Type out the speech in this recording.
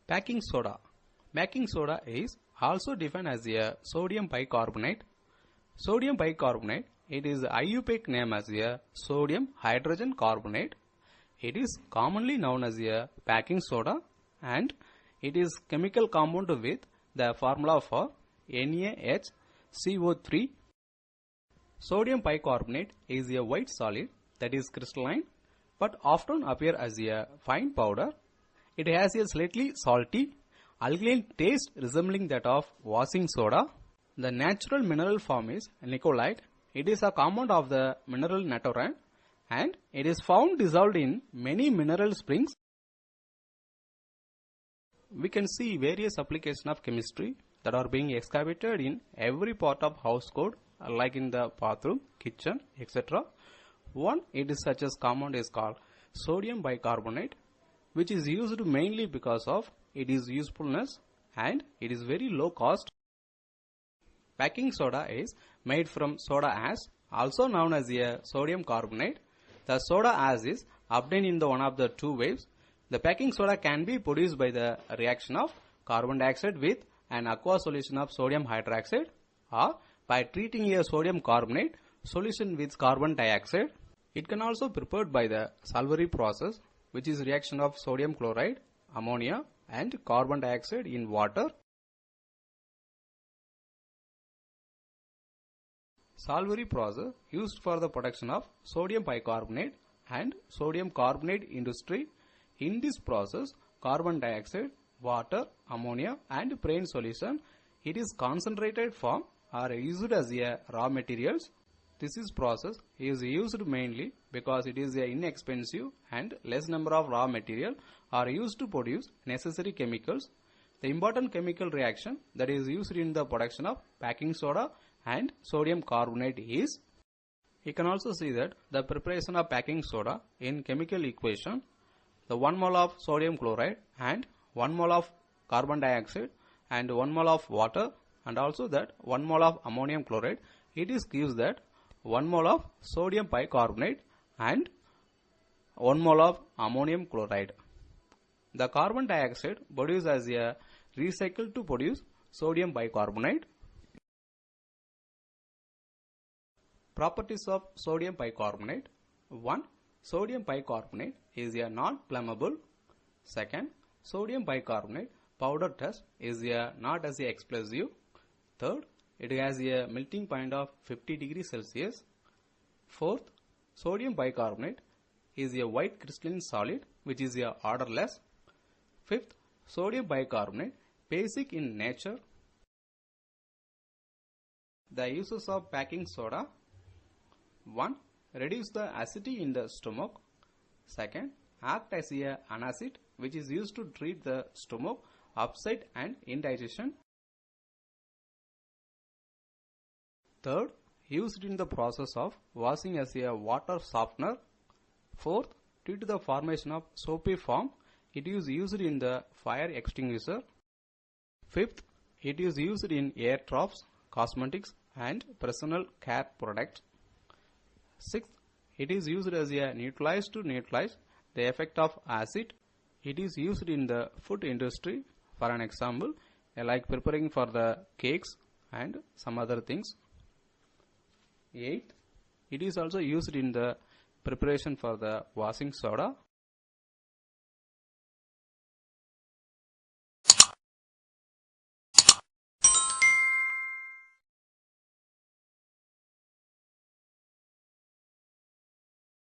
Baking soda. Baking soda is also defined as a sodium bicarbonate. Sodium bicarbonate, it is IUPAC name as a sodium hydrogen carbonate. It is commonly known as a baking soda and it is chemical compound with the formula for NaHCO3. Sodium bicarbonate is a white solid that is crystalline but often appear as a fine powder. It has a slightly salty, alkaline taste resembling that of washing soda. The natural mineral form is nicolite. It is a compound of the mineral nattoran and it is found dissolved in many mineral springs. We can see various applications of chemistry that are being excavated in every part of household, like in the bathroom, kitchen, etc. One it is such as compound is called sodium bicarbonate, which is used mainly because of its usefulness and it is very low cost. Baking soda is made from soda ash, also known as a sodium carbonate. The soda ash is obtained in the one of the two ways. The baking soda can be produced by the reaction of carbon dioxide with an aqueous solution of sodium hydroxide or by treating a sodium carbonate solution with carbon dioxide. It can also be prepared by the salvary process, which is reaction of sodium chloride, ammonia and carbon dioxide in water. Salvary process used for the production of sodium bicarbonate and sodium carbonate industry. In this process, carbon dioxide, water, ammonia and brine solution, it is concentrated form are used as a raw materials. This process is used mainly because it is inexpensive and less number of raw material are used to produce necessary chemicals. The important chemical reaction that is used in the production of baking soda and sodium carbonate is, you can also see that the preparation of baking soda in chemical equation, the 1 mole of sodium chloride and 1 mole of carbon dioxide and 1 mole of water and also that 1 mole of ammonium chloride, it is gives that 1 mole of sodium bicarbonate and 1 mole of ammonium chloride. The carbon dioxide produced as a recycle to produce sodium bicarbonate. Properties of sodium bicarbonate. 1. Sodium bicarbonate is a non-flammable. 2. Sodium bicarbonate powder test is not as a explosive. 3. It has a melting point of 50 degrees Celsius. 4. Sodium bicarbonate is a white crystalline solid which is odorless. 5. Sodium bicarbonate basic in nature. The uses of baking soda. 1. Reduce the acidity in the stomach. 2. Act as an antacid which is used to treat the stomach upset and indigestion. 3. Used in the process of washing as a water softener. 4. Due to the formation of soapy form, it is used in the fire extinguisher. 5. It is used in air troughs, cosmetics and personal care products. 6. It is used as a neutralizer to neutralize the effect of acid. It is used in the food industry, for an example, like preparing for the cakes and some other things. 8. It is also used in the preparation for the washing soda.